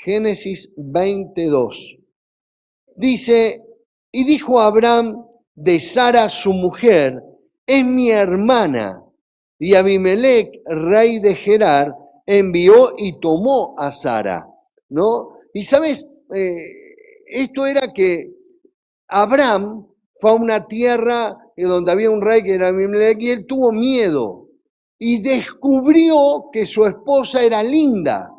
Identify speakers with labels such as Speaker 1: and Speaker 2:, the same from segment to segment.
Speaker 1: Génesis 22. Dice, y dijo Abraham de Sara su mujer, es mi hermana. Y Abimelech, rey de Gerar, envió y tomó a Sara, ¿no? Y sabes, esto era que Abraham fue a una tierra donde había un rey que era Abimelech y él tuvo miedo y descubrió que su esposa era linda.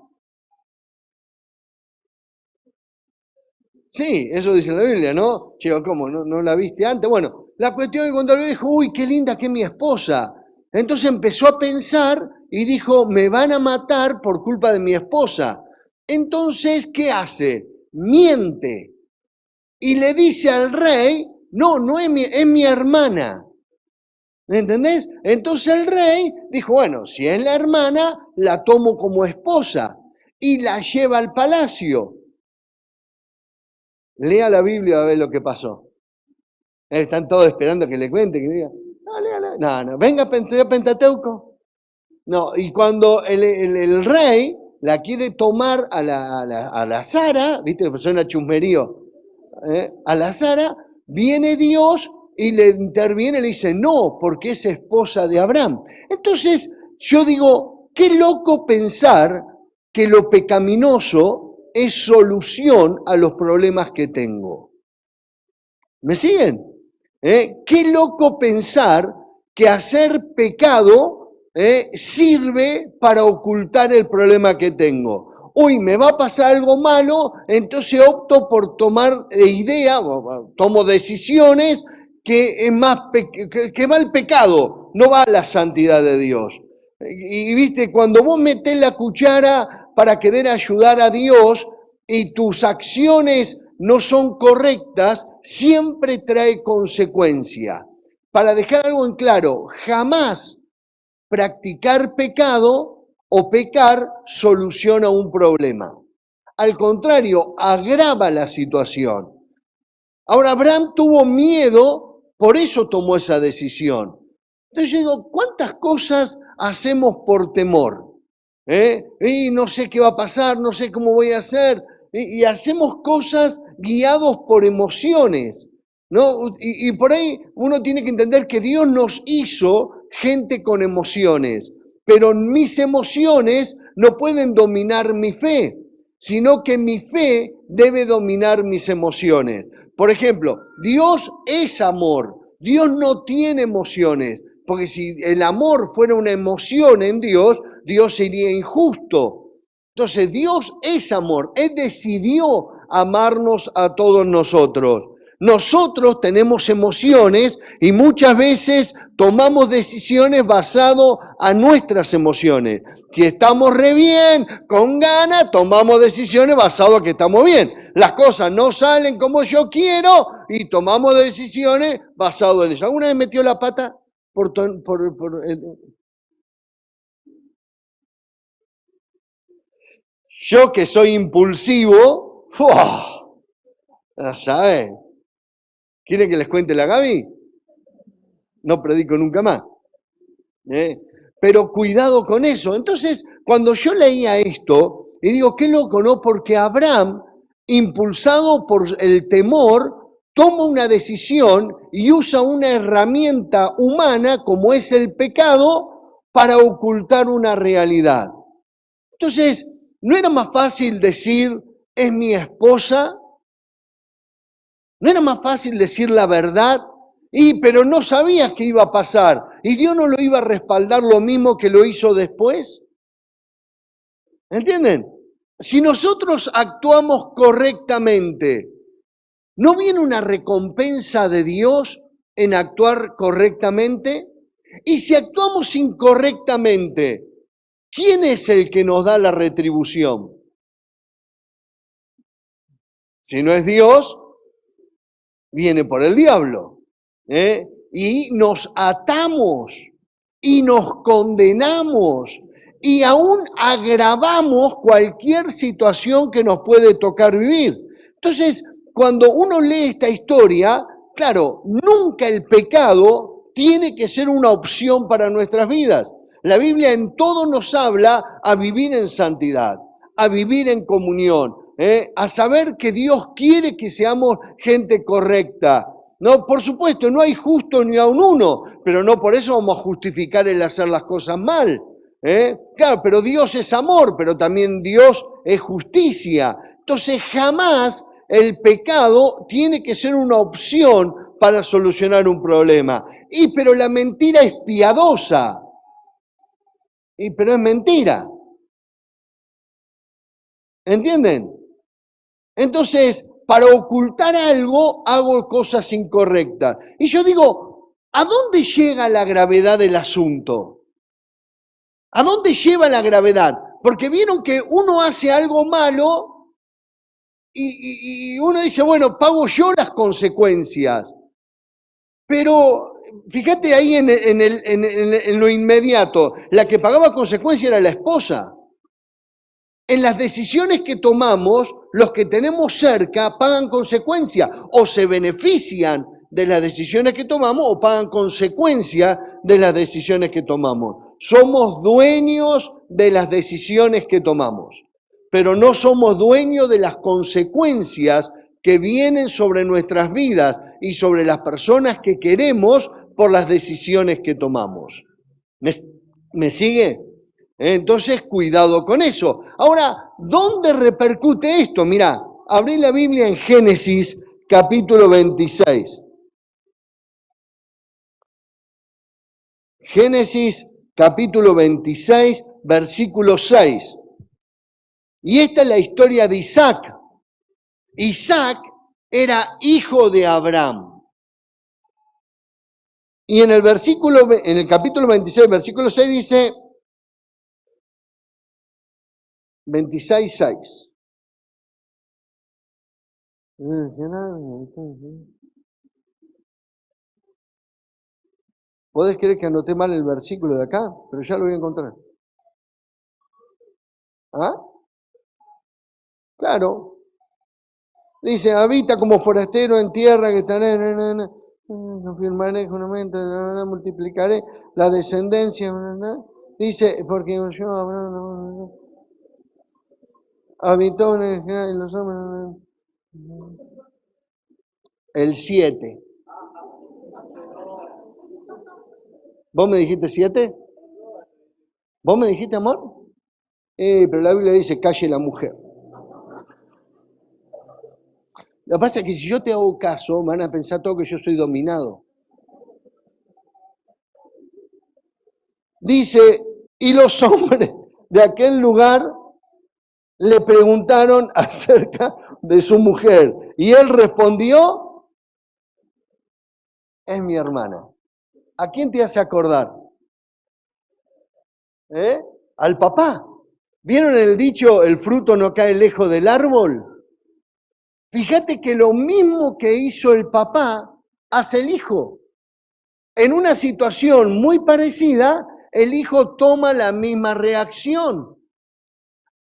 Speaker 1: Sí, eso dice la Biblia, ¿no? Digo, ¿cómo? ¿No la viste antes? Bueno, la cuestión es que cuando lo dijo, uy, qué linda que es mi esposa. Entonces empezó a pensar y dijo, me van a matar por culpa de mi esposa. Entonces, ¿qué hace? Miente. Y le dice al rey, no es mi hermana. ¿Me entendés? Entonces el rey dijo, bueno, si es la hermana, la tomo como esposa y la lleva al palacio. Lea la Biblia a ver lo que pasó. Están todos esperando que le cuente, que diga, no, léala. No, venga, Pentateuco. No, y cuando el rey la quiere tomar a la Sara, viste, que suena chusmerío, a la Sara, viene Dios y le interviene y le dice, no, porque es esposa de Abraham. Entonces, yo digo, qué loco pensar que lo pecaminoso es solución a los problemas que tengo. ¿Me siguen? Qué loco pensar que hacer pecado sirve para ocultar el problema que tengo. Uy, me va a pasar algo malo, entonces opto por tomar tomo decisiones que es más que va el pecado, no va la santidad de Dios. Y viste, cuando vos metés la cuchara para querer ayudar a Dios y tus acciones no son correctas, siempre trae consecuencia. Para dejar algo en claro, jamás practicar pecado o pecar soluciona un problema. Al contrario, agrava la situación. Ahora, Abraham tuvo miedo, por eso tomó esa decisión. Entonces yo digo, ¿cuántas cosas hacemos por temor? Y no sé qué va a pasar, no sé cómo voy a hacer. Y hacemos cosas guiados por emociones, ¿no? Y por ahí uno tiene que entender que Dios nos hizo gente con emociones, pero mis emociones no pueden dominar mi fe, sino que mi fe debe dominar mis emociones. Por ejemplo, Dios es amor, Dios no tiene emociones, porque si el amor fuera una emoción en Dios, Dios sería injusto. Entonces Dios es amor, Él decidió amarnos a todos nosotros. Nosotros tenemos emociones y muchas veces tomamos decisiones basado a nuestras emociones. Si estamos re bien, con ganas, tomamos decisiones basado a que estamos bien. Las cosas no salen como yo quiero y tomamos decisiones basado en eso. ¿Alguna vez metió la pata por yo que soy impulsivo? Ya saben. ¿Quieren que les cuente la Gaby? No predico nunca más. Pero cuidado con eso. Entonces, cuando yo leía esto, y digo, qué loco, ¿no? Porque Abraham, impulsado por el temor, toma una decisión y usa una herramienta humana como es el pecado para ocultar una realidad. Entonces, ¿no era más fácil decir, es mi esposa? ¿No era más fácil decir la verdad? Pero no sabías qué iba a pasar. ¿Y Dios no lo iba a respaldar lo mismo que lo hizo después? ¿Entienden? Si nosotros actuamos correctamente, ¿no viene una recompensa de Dios en actuar correctamente? Y si actuamos incorrectamente, ¿quién es el que nos da la retribución? Si no es Dios, viene por el diablo. Y nos atamos y nos condenamos y aún agravamos cualquier situación que nos puede tocar vivir. Entonces, cuando uno lee esta historia, claro, nunca el pecado tiene que ser una opción para nuestras vidas. La Biblia en todo nos habla a vivir en santidad, a vivir en comunión, a saber que Dios quiere que seamos gente correcta. No, por supuesto, no hay justo ni aun uno, pero no por eso vamos a justificar el hacer las cosas mal. Claro, pero Dios es amor, pero también Dios es justicia. Entonces jamás el pecado tiene que ser una opción para solucionar un problema. Pero la mentira es piadosa. Pero es mentira. ¿Entienden? Entonces, para ocultar algo, hago cosas incorrectas. Y yo digo, ¿a dónde llega la gravedad del asunto? ¿A dónde lleva la gravedad? Porque vieron que uno hace algo malo y uno dice, bueno, pago yo las consecuencias. Pero fíjate ahí en lo inmediato, la que pagaba consecuencias era la esposa. En las decisiones que tomamos, los que tenemos cerca pagan consecuencias o se benefician de las decisiones que tomamos o pagan consecuencias de las decisiones que tomamos. Somos dueños de las decisiones que tomamos, pero no somos dueños de las consecuencias que vienen sobre nuestras vidas y sobre las personas que queremos por las decisiones que tomamos. ¿Me sigue? Entonces, cuidado con eso. Ahora, ¿dónde repercute esto? Mirá, abrí la Biblia en Génesis capítulo 26. Génesis capítulo 26, versículo 6. Y esta es la historia de Isaac. Isaac era hijo de Abraham. Y en el capítulo 26, versículo 6 dice 26:6. ¿Podés creer que anoté mal el versículo de acá? Pero ya lo voy a encontrar. ¿Ah? Claro. Dice, habita como forastero en tierra que estaré, confirmaré juramento, multiplicaré la descendencia. Dice, porque yo habitó en los hombres. El 7. ¿Vos me dijiste 7? ¿Vos me dijiste amor? Pero la Biblia dice, calle la mujer. Lo que pasa es que si yo te hago caso, van a pensar todo que yo soy dominado. Dice, y los hombres de aquel lugar le preguntaron acerca de su mujer. Y él respondió, es mi hermana. ¿A quién te hace acordar? Al papá. ¿Vieron el dicho, el fruto no cae lejos del árbol? Fíjate que lo mismo que hizo el papá, hace el hijo. En una situación muy parecida, el hijo toma la misma reacción.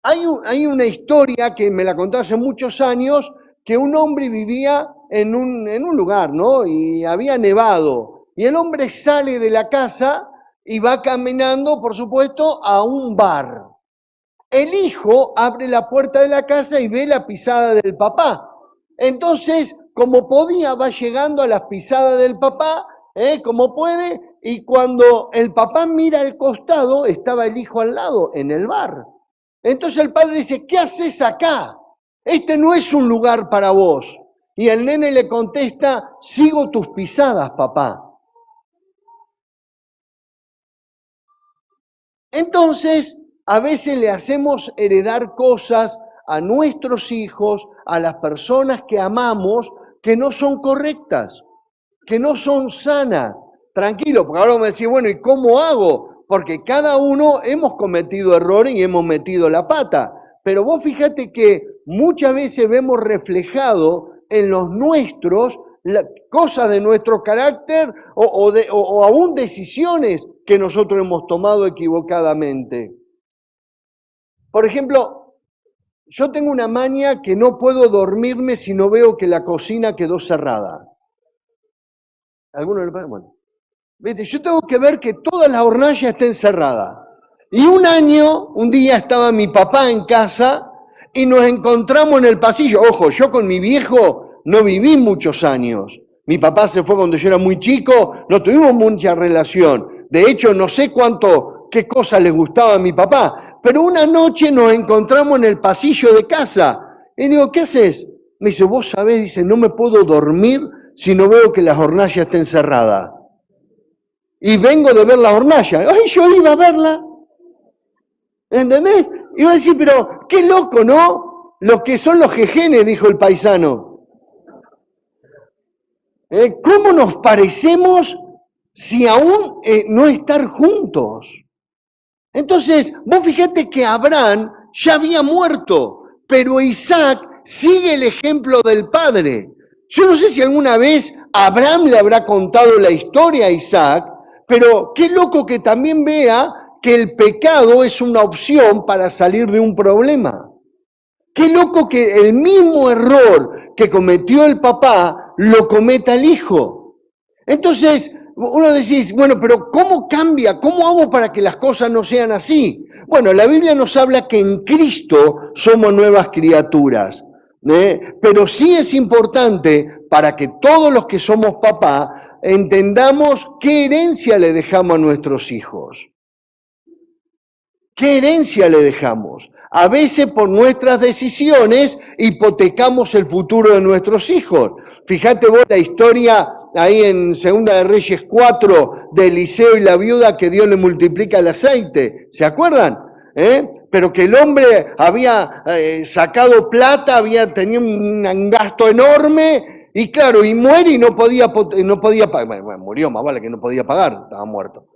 Speaker 1: Hay una historia que me la contó hace muchos años, que un hombre vivía en un lugar, ¿no? Y había nevado. Y el hombre sale de la casa y va caminando, por supuesto, a un bar. El hijo abre la puerta de la casa y ve la pisada del papá. Entonces, como podía, va llegando a las pisadas del papá, como puede, y cuando el papá mira al costado, estaba el hijo al lado, en el bar. Entonces el padre dice, ¿qué haces acá? Este no es un lugar para vos. Y el nene le contesta, sigo tus pisadas, papá. Entonces, a veces le hacemos heredar cosas a nuestros hijos, a las personas que amamos, que no son correctas, que no son sanas. Tranquilo, porque ahora me decís, bueno, ¿y cómo hago? Porque cada uno hemos cometido errores y hemos metido la pata. Pero vos fíjate que muchas veces vemos reflejado en los nuestros cosas de nuestro carácter o aún decisiones que nosotros hemos tomado equivocadamente. Por ejemplo, yo tengo una maña que no puedo dormirme si no veo que la cocina quedó cerrada. ¿Alguno le pasa? Bueno, ¿viste? Yo tengo que ver que todas las hornallas estén cerradas. Y un día estaba mi papá en casa y nos encontramos en el pasillo. Ojo, yo con mi viejo no viví muchos años. Mi papá se fue cuando yo era muy chico, no tuvimos mucha relación. De hecho, no sé qué cosa le gustaba a mi papá. Pero una noche nos encontramos en el pasillo de casa. Y digo, ¿qué haces? Me dice, vos sabés, dice, no me puedo dormir si no veo que la hornalla está encerrada. Y vengo de ver la hornalla. Ay, yo iba a verla. ¿Entendés? Y va a decir, pero qué loco, ¿no? Lo que son los jejenes, dijo el paisano. ¿Cómo nos parecemos si aún no estar juntos? Entonces, vos fíjate que Abraham ya había muerto, pero Isaac sigue el ejemplo del padre. Yo no sé si alguna vez Abraham le habrá contado la historia a Isaac, pero qué loco que también vea que el pecado es una opción para salir de un problema. Qué loco que el mismo error que cometió el papá lo cometa el hijo. Entonces, uno decís, bueno, pero ¿cómo cambia? ¿Cómo hago para que las cosas no sean así? Bueno, la Biblia nos habla que en Cristo somos nuevas criaturas. Pero sí es importante para que todos los que somos papá entendamos qué herencia le dejamos a nuestros hijos. ¿Qué herencia le dejamos? A veces por nuestras decisiones hipotecamos el futuro de nuestros hijos. Fíjate vos la historia ahí en Segunda de Reyes 4 de Eliseo y la viuda que Dios le multiplica el aceite. ¿Se acuerdan? Pero que el hombre había sacado plata, tenía un gasto enorme y claro, y muere y no podía pagar. Bueno, murió, más vale que no podía pagar, estaba muerto.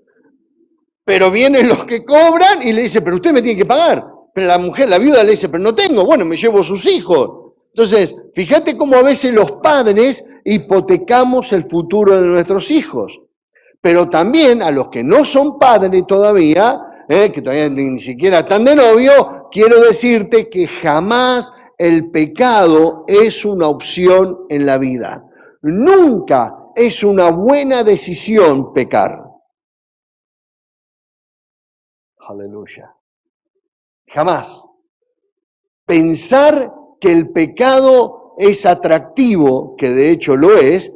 Speaker 1: Pero vienen los que cobran y le dice, pero usted me tiene que pagar. Pero la mujer, la viuda le dice, pero no tengo, bueno, me llevo sus hijos. Entonces, fíjate cómo a veces los padres hipotecamos el futuro de nuestros hijos. Pero también a los que no son padres todavía, que todavía ni siquiera están de novio, quiero decirte que jamás el pecado es una opción en la vida. Nunca es una buena decisión pecar. Aleluya. Jamás. Pensar que el pecado es atractivo, que de hecho lo es,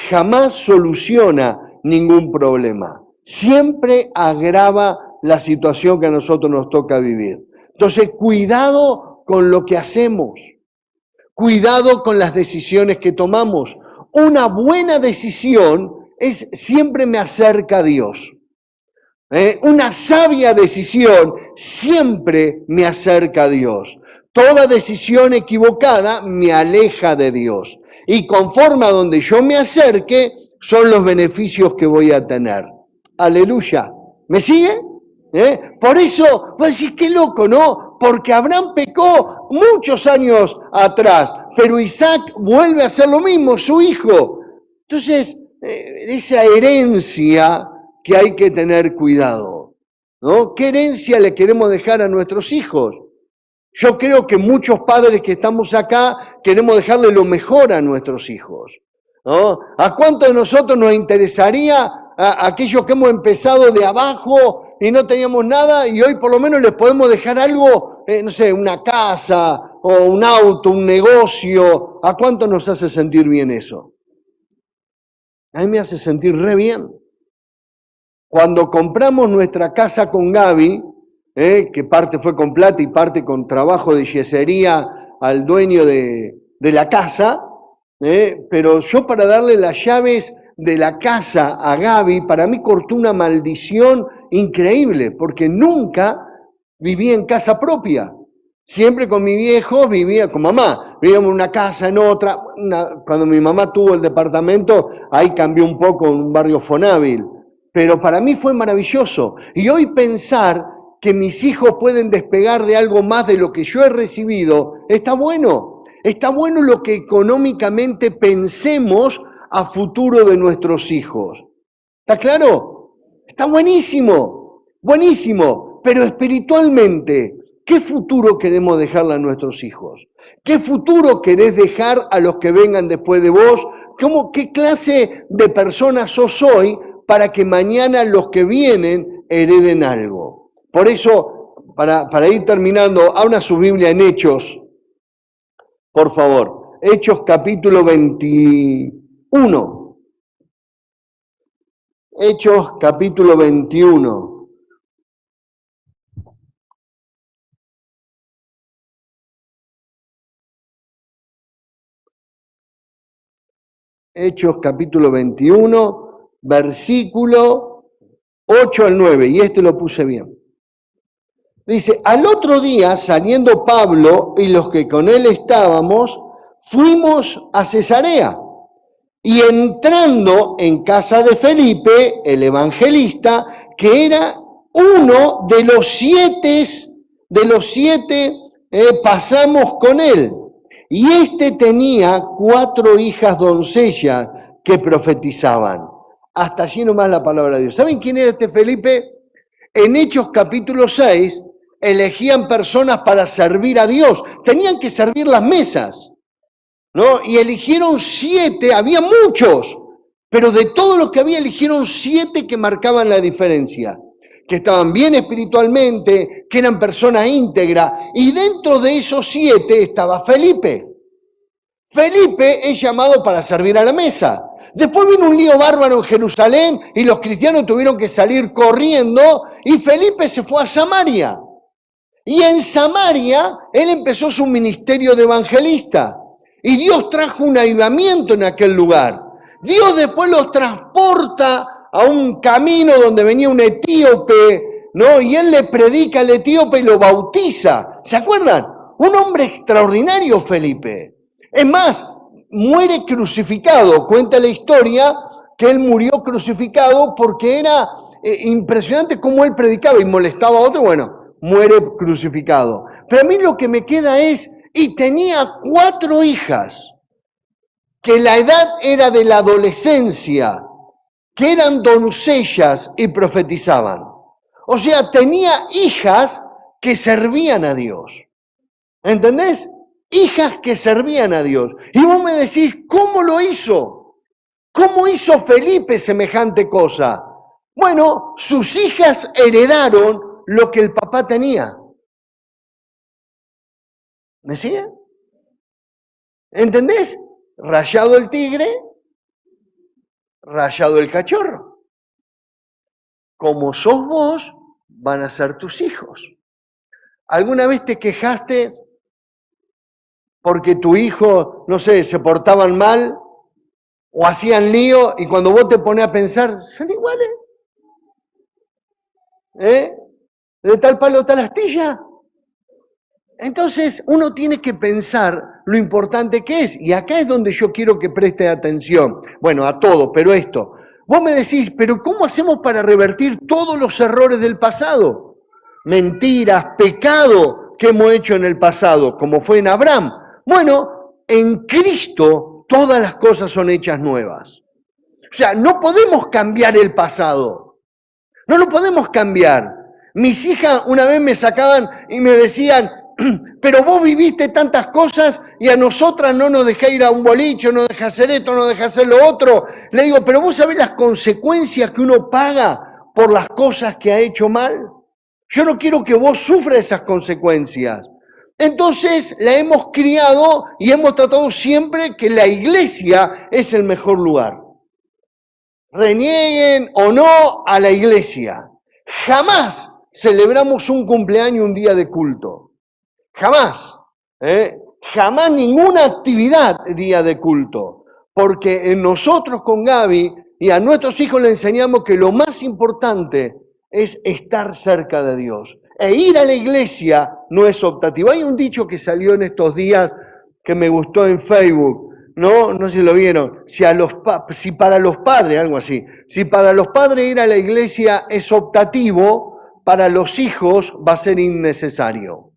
Speaker 1: jamás soluciona ningún problema. Siempre agrava la situación que a nosotros nos toca vivir. Entonces, cuidado con lo que hacemos. Cuidado con las decisiones que tomamos. Una buena decisión siempre me acerca a Dios. Una sabia decisión siempre me acerca a Dios. Toda decisión equivocada me aleja de Dios. Y conforme a donde yo me acerque, son los beneficios que voy a tener. Aleluya. ¿Me sigue? Por eso, vos decís, qué loco, ¿no? Porque Abraham pecó muchos años atrás, pero Isaac vuelve a hacer lo mismo, su hijo. Entonces, esa herencia que hay que tener cuidado, ¿no? ¿Qué herencia le queremos dejar a nuestros hijos? Yo creo que muchos padres que estamos acá queremos dejarle lo mejor a nuestros hijos, ¿no? ¿A cuántos de nosotros nos interesaría a aquellos que hemos empezado de abajo y no teníamos nada y hoy por lo menos les podemos dejar algo, no sé, una casa o un auto, un negocio? ¿A cuánto nos hace sentir bien eso? A mí me hace sentir re bien. Cuando compramos nuestra casa con Gaby, que parte fue con plata y parte con trabajo de yesería al dueño de la casa, pero yo para darle las llaves de la casa a Gaby, para mí cortó una maldición increíble, porque nunca viví en casa propia. Siempre con mi viejo vivía con mamá, vivíamos en una casa, en otra. Cuando mi mamá tuvo el departamento, ahí cambió un poco, en un barrio Fonábil. Pero para mí fue maravilloso. Y hoy pensar que mis hijos pueden despegar de algo más de lo que yo he recibido, está bueno. Está bueno lo que económicamente pensemos a futuro de nuestros hijos. ¿Está claro? Está buenísimo, buenísimo. Pero espiritualmente, ¿qué futuro queremos dejarle a nuestros hijos? ¿Qué futuro querés dejar a los que vengan después de vos? ¿Qué clase de persona sos hoy para que mañana los que vienen hereden algo? Por eso, para ir terminando, abra su Biblia en Hechos, por favor. Hechos capítulo 21. Hechos capítulo 21. Hechos capítulo 21, versículo 8 al 9, y lo puse bien. Dice, al otro día, saliendo Pablo y los que con él estábamos, fuimos a Cesarea. Y entrando en casa de Felipe, el evangelista, que era uno de los siete, pasamos con él. Y tenía 4 hijas doncellas que profetizaban. Hasta allí nomás la palabra de Dios. ¿Saben quién era Felipe? En Hechos capítulo 6, elegían personas para servir a Dios. Tenían que servir las mesas, ¿no? Y eligieron 7, había muchos, pero de todo lo que había eligieron 7 que marcaban la diferencia, que estaban bien espiritualmente, que eran personas íntegras, y dentro de esos 7 estaba Felipe. Felipe es llamado para servir a la mesa. Después vino un lío bárbaro en Jerusalén y los cristianos tuvieron que salir corriendo y Felipe se fue a Samaria. Y en Samaria él empezó su ministerio de evangelista. Y Dios trajo un avivamiento en aquel lugar. Dios después los transporta a un camino donde venía un etíope, ¿no? Y él le predica al etíope y lo bautiza. ¿Se acuerdan? Un hombre extraordinario, Felipe. Es más, muere crucificado. Cuenta la historia que él murió crucificado porque era impresionante cómo él predicaba y molestaba a otro. Bueno, muere crucificado. Pero a mí lo que me queda es, y tenía 4 hijas, que la edad era de la adolescencia, que eran doncellas y profetizaban. O sea, tenía hijas que servían a Dios. ¿Entendés? Hijas que servían a Dios. Y vos me decís, ¿cómo lo hizo? ¿Cómo hizo Felipe semejante cosa? Bueno, sus hijas heredaron lo que el papá tenía. ¿Me sigue? ¿Entendés? Rayado el tigre, rayado el cachorro. Como sos vos, van a ser tus hijos. ¿Alguna vez te quejaste porque tu hijo, no sé, se portaban mal o hacían lío y cuando vos te pones a pensar, son iguales? De tal palo, tal astilla. Entonces uno tiene que pensar lo importante que es. Y acá es donde yo quiero que preste atención. Bueno, a todo, pero esto. Vos me decís, pero ¿cómo hacemos para revertir todos los errores del pasado? Mentiras, pecado que hemos hecho en el pasado, como fue en Abraham. Bueno, en Cristo todas las cosas son hechas nuevas. O sea, no podemos cambiar el pasado. No lo podemos cambiar. Mis hijas una vez me sacaban y me decían, pero vos viviste tantas cosas y a nosotras no nos dejás ir a un boliche, no dejás hacer esto, no dejás hacer lo otro. Le digo, pero vos sabés las consecuencias que uno paga por las cosas que ha hecho mal. Yo no quiero que vos sufras esas consecuencias. Entonces la hemos criado y hemos tratado siempre que la iglesia es el mejor lugar. Renieguen o no a la iglesia. Jamás celebramos un cumpleaños, un día de culto. Jamás. Jamás ninguna actividad día de culto. Porque en nosotros con Gaby y a nuestros hijos le enseñamos que lo más importante es estar cerca de Dios. E ir a la iglesia no es optativo. Hay un dicho que salió en estos días que me gustó en Facebook. No sé si lo vieron, si para los padres, algo así, si para los padres ir a la iglesia es optativo, para los hijos va a ser innecesario.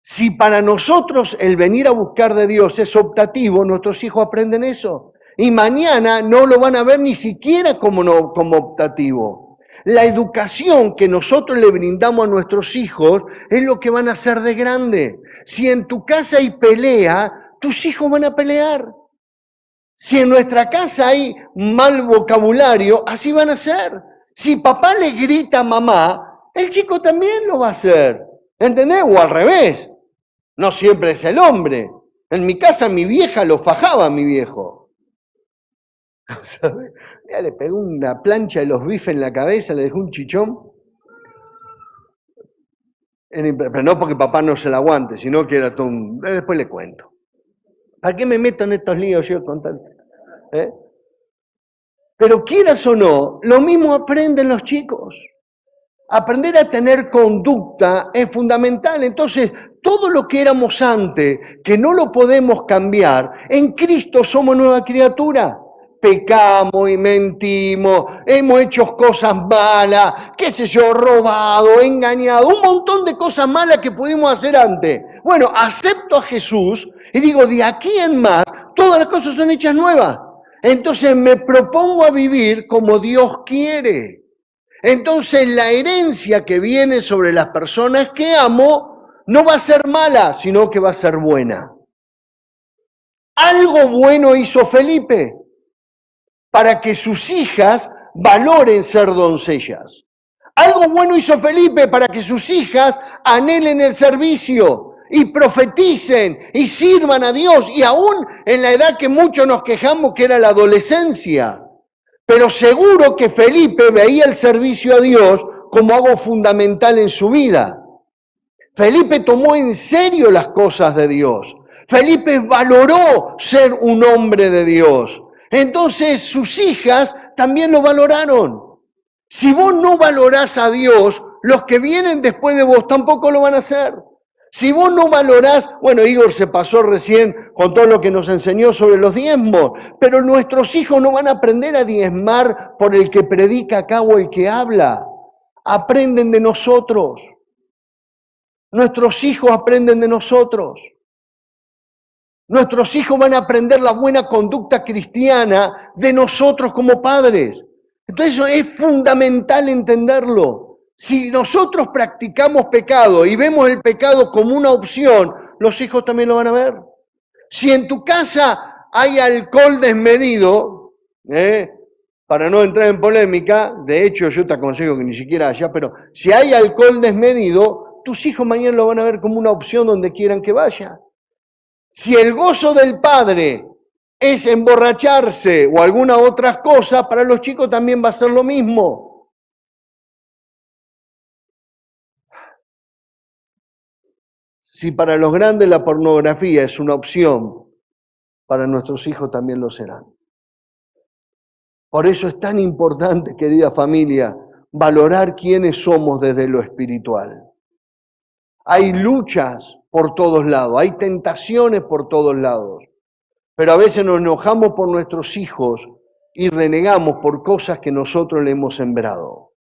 Speaker 1: Si para nosotros el venir a buscar de Dios es optativo, nuestros hijos aprenden eso. Y mañana no lo van a ver ni siquiera como optativo. La educación que nosotros le brindamos a nuestros hijos es lo que van a hacer de grande. Si en tu casa hay pelea, tus hijos van a pelear. Si en nuestra casa hay mal vocabulario, así van a ser. Si papá le grita a mamá, el chico también lo va a hacer. ¿Entendés? O al revés. No siempre es el hombre. En mi casa mi vieja lo fajaba a mi viejo. ¿Sabes? Ya le pegó una plancha de los bifes en la cabeza, le dejó un chichón. Pero no porque papá no se la aguante, sino que era todo un... Después le cuento. ¿Para qué me meto en estos líos yo con tanto? Pero quieras o no, lo mismo aprenden los chicos. Aprender a tener conducta es fundamental. Entonces, todo lo que éramos antes, que no lo podemos cambiar, en Cristo somos nueva criatura. Pecamos y mentimos, hemos hecho cosas malas, qué sé yo, robado, engañado, un montón de cosas malas que pudimos hacer antes. Bueno, acepto a Jesús y digo, de aquí en más, todas las cosas son hechas nuevas. Entonces me propongo a vivir como Dios quiere. Entonces la herencia que viene sobre las personas que amo no va a ser mala, sino que va a ser buena. Algo bueno hizo Felipe para que sus hijas valoren ser doncellas. Algo bueno hizo Felipe para que sus hijas anhelen el servicio y profeticen y sirvan a Dios, y aún en la edad que muchos nos quejamos que era la adolescencia. Pero seguro que Felipe veía el servicio a Dios como algo fundamental en su vida. Felipe tomó en serio las cosas de Dios. Felipe valoró ser un hombre de Dios. Entonces sus hijas también lo valoraron. Si vos no valorás a Dios, los que vienen después de vos tampoco lo van a hacer. Si vos no valorás, bueno, Igor se pasó recién con todo lo que nos enseñó sobre los diezmos, pero nuestros hijos no van a aprender a diezmar por el que predica acá o el que habla. Aprenden de nosotros. Nuestros hijos aprenden de nosotros. Nuestros hijos van a aprender la buena conducta cristiana de nosotros como padres. Entonces eso es fundamental entenderlo. Si nosotros practicamos pecado y vemos el pecado como una opción, los hijos también lo van a ver. Si en tu casa hay alcohol desmedido, para no entrar en polémica, de hecho yo te aconsejo que ni siquiera haya, pero si hay alcohol desmedido, tus hijos mañana lo van a ver como una opción donde quieran que vaya. Si el gozo del padre es emborracharse o alguna otra cosa, para los chicos también va a ser lo mismo. Si para los grandes la pornografía es una opción, para nuestros hijos también lo serán. Por eso es tan importante, querida familia, valorar quiénes somos desde lo espiritual. Hay luchas por todos lados, hay tentaciones por todos lados, pero a veces nos enojamos por nuestros hijos y renegamos por cosas que nosotros le hemos sembrado.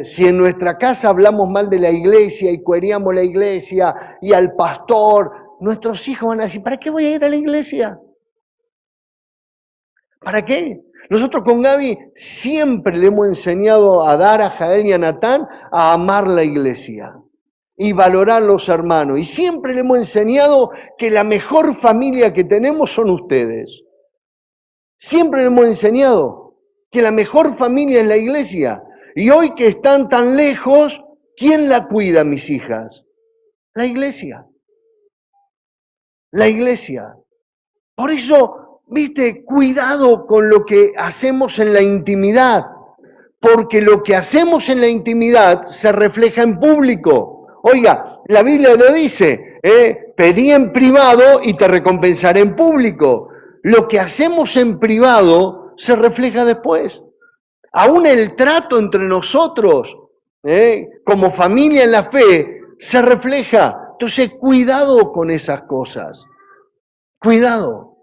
Speaker 1: Si en nuestra casa hablamos mal de la iglesia y cueríamos la iglesia y al pastor, nuestros hijos van a decir, ¿para qué voy a ir a la iglesia? ¿Para qué? Nosotros con Gaby siempre le hemos enseñado a Dara, a Jael y a Natán a amar la iglesia y valorar los hermanos. Y siempre le hemos enseñado que la mejor familia que tenemos son ustedes. Siempre le hemos enseñado que la mejor familia es la iglesia. Y hoy que están tan lejos, ¿quién la cuida, mis hijas? La iglesia. La iglesia. Por eso, viste, cuidado con lo que hacemos en la intimidad, porque lo que hacemos en la intimidad se refleja en público. Oiga, la Biblia lo dice, pedí en privado y te recompensaré en público. Lo que hacemos en privado se refleja después. Aún el trato entre nosotros, como familia en la fe, se refleja. Entonces, cuidado con esas cosas. Cuidado.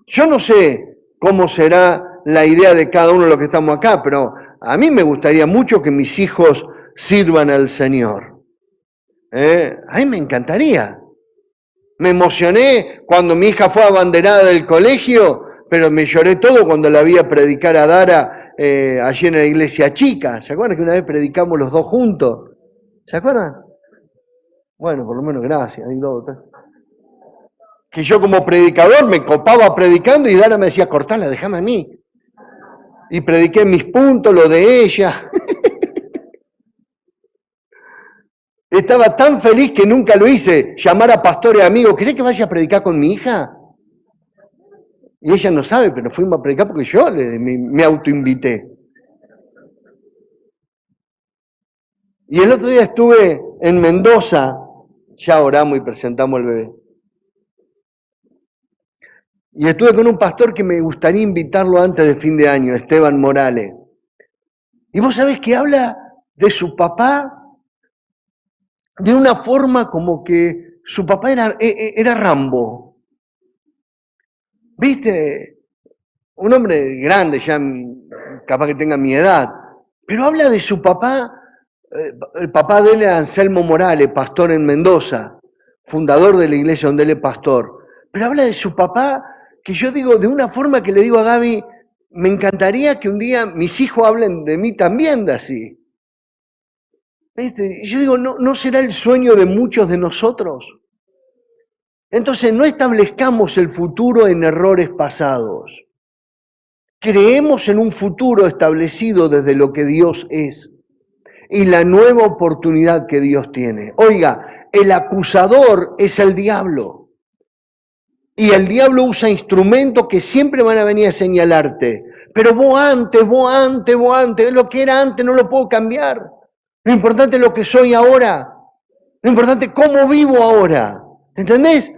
Speaker 1: Yo no sé cómo será la idea de cada uno de los que estamos acá, pero a mí me gustaría mucho que mis hijos sirvan al Señor. A mí me encantaría. Me emocioné cuando mi hija fue abanderada del colegio, pero me lloré todo cuando la vi a predicar a Dara allí en la iglesia chica. ¿Se acuerdan que una vez predicamos los dos juntos? ¿Se acuerdan? Bueno, por lo menos gracias. Que yo como predicador me copaba predicando y Dara me decía, cortala, déjame a mí. y prediqué mis puntos, lo de ella. Estaba tan feliz que nunca lo hice, llamar a pastores amigos, ¿querés que vaya a predicar con mi hija? Y ella no sabe, pero fuimos a predicar porque yo me autoinvité. Y el otro día estuve en Mendoza, ya oramos y presentamos al bebé. Y estuve con un pastor que me gustaría invitarlo antes de fin de año, Esteban Morales. Y vos sabés que habla de su papá de una forma como que su papá era Rambo. ¿Viste? Un hombre grande, ya capaz que tenga mi edad. Pero habla de su papá, el papá de él era Anselmo Morales, pastor en Mendoza, fundador de la iglesia donde él es pastor. Pero habla de su papá, que yo digo de una forma que le digo a Gaby, me encantaría que un día mis hijos hablen de mí también de así. ¿Viste? Yo digo, ¿no será el sueño de muchos de nosotros? Entonces no establezcamos el futuro en errores pasados. Creemos en un futuro establecido desde lo que Dios es y la nueva oportunidad que Dios tiene. Oiga, el acusador es el diablo. Y el diablo usa instrumentos que siempre van a venir a señalarte. Pero vos antes, lo que era antes no lo puedo cambiar. Lo importante es lo que soy ahora. Lo importante es cómo vivo ahora. ¿Entendés?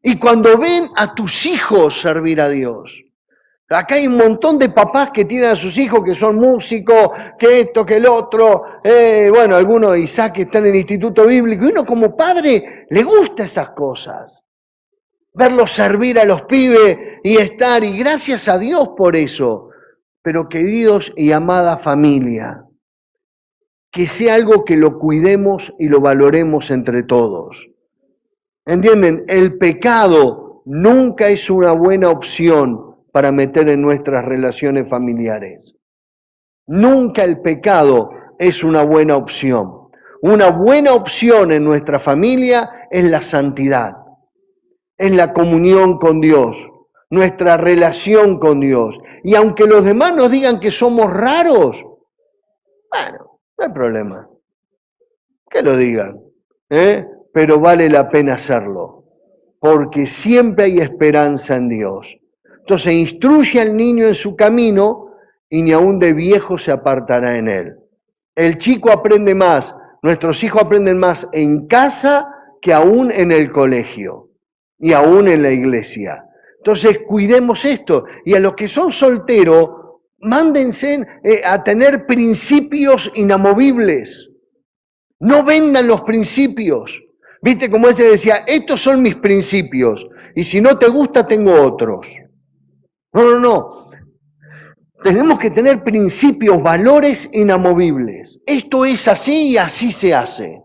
Speaker 1: Y cuando ven a tus hijos servir a Dios. Acá hay un montón de papás que tienen a sus hijos que son músicos, que esto, que el otro. Bueno, algunos Isaac que están en el instituto bíblico. Y uno como padre le gusta esas cosas. Verlos servir a los pibes y estar. Y gracias a Dios por eso. Pero queridos y amada familia, que sea algo que lo cuidemos y lo valoremos entre todos. ¿Entienden? El pecado nunca es una buena opción para meter en nuestras relaciones familiares. Nunca el pecado es una buena opción. Una buena opción en nuestra familia es la santidad, es la comunión con Dios, nuestra relación con Dios. Y aunque los demás nos digan que somos raros, bueno, no hay problema. Que lo digan, pero vale la pena hacerlo, porque siempre hay esperanza en Dios. Entonces instruye al niño en su camino y ni aun de viejo se apartará en él. El chico aprende más, nuestros hijos aprenden más en casa que aún en el colegio y aún en la iglesia. Entonces cuidemos esto. Y a los que son solteros, mándense a tener principios inamovibles. No vendan los principios. ¿Viste como ese decía? Estos son mis principios. Y si no te gusta, tengo otros. No. Tenemos que tener principios, valores inamovibles. Esto es así y así se hace.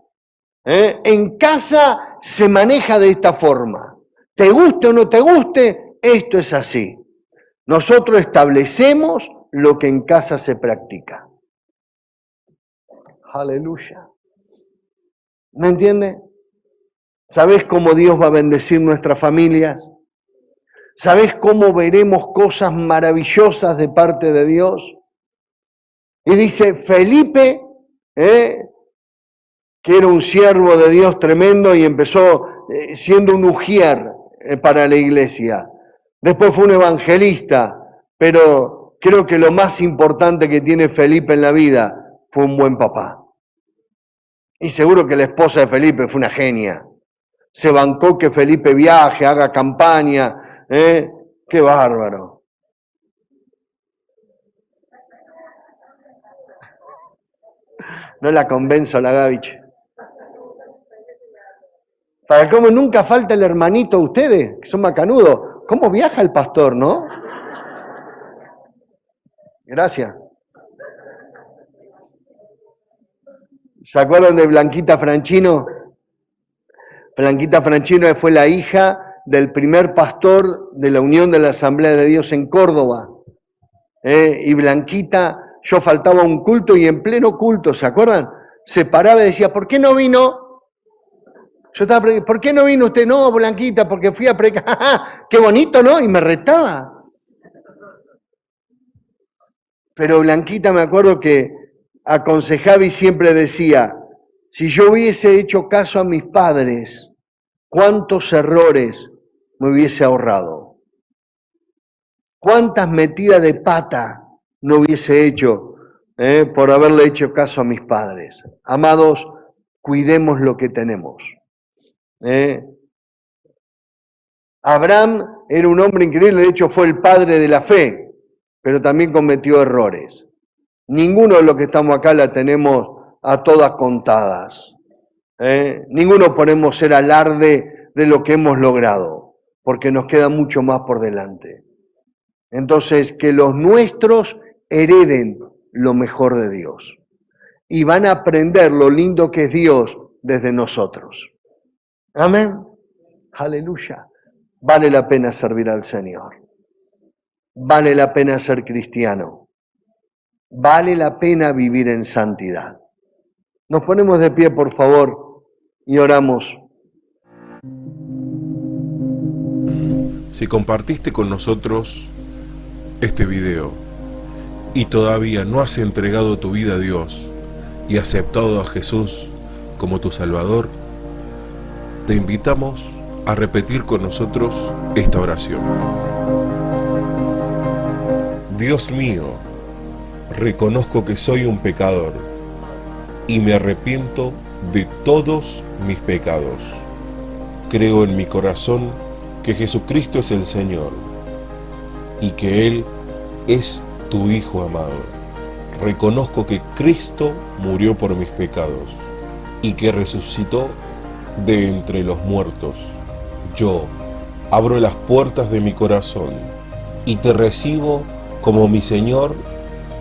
Speaker 1: En casa se maneja de esta forma. Te guste o no te guste, esto es así. Nosotros establecemos lo que en casa se practica. Aleluya. ¿Me entiende? ¿Sabés cómo Dios va a bendecir nuestras familias? ¿Sabés cómo veremos cosas maravillosas de parte de Dios? Y dice Felipe, que era un siervo de Dios tremendo y empezó siendo un ujier para la iglesia. Después fue un evangelista, pero creo que lo más importante que tiene Felipe en la vida fue un buen papá. Y seguro que la esposa de Felipe fue una genia. Se bancó que Felipe viaje, haga campaña. ¡Qué bárbaro! No la convenzo la Gavich. Para cómo nunca falta el hermanito de ustedes, que son macanudos. ¿Cómo viaja el pastor, no? Gracias. ¿Se acuerdan de Blanquita Franchino? Blanquita Franchino fue la hija del primer pastor de la Unión de la Asamblea de Dios en Córdoba. Y Blanquita, yo faltaba un culto y en pleno culto, ¿se acuerdan? Se paraba y decía, ¿por qué no vino? Yo estaba predicando, ¿por qué no vino usted? No, Blanquita, porque fui a predicar. ¡Qué bonito, ¿no? Y me retaba. Pero Blanquita me acuerdo que aconsejaba y siempre decía, si yo hubiese hecho caso a mis padres, ¿cuántos errores me hubiese ahorrado? ¿Cuántas metidas de pata no hubiese hecho por haberle hecho caso a mis padres? Amados, cuidemos lo que tenemos. Abraham era un hombre increíble, de hecho fue el padre de la fe, pero también cometió errores. Ninguno de los que estamos acá la tenemos a todas contadas. Ninguno podemos ser alarde de lo que hemos logrado, porque nos queda mucho más por delante. Entonces, que los nuestros hereden lo mejor de Dios y van a aprender lo lindo que es Dios desde nosotros. Amén. Aleluya. Vale la pena servir al Señor. Vale la pena ser cristiano. Vale la pena vivir en santidad. Nos ponemos de pie, por favor, y oramos.
Speaker 2: Si compartiste con nosotros este video y todavía no has entregado tu vida a Dios y aceptado a Jesús como tu Salvador, te invitamos a repetir con nosotros esta oración. Dios mío, reconozco que soy un pecador y me arrepiento de todos mis pecados. Creo en mi corazón que Jesucristo es el Señor y que Él es tu Hijo amado. Reconozco que Cristo murió por mis pecados y que resucitó de entre los muertos. Yo abro las puertas de mi corazón y te recibo como mi Señor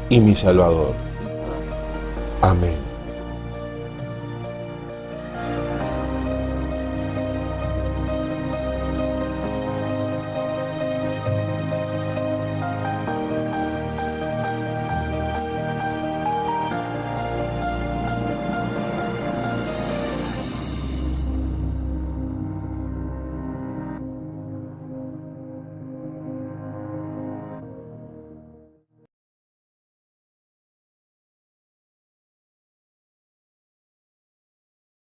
Speaker 2: y mi Salvador. Amén.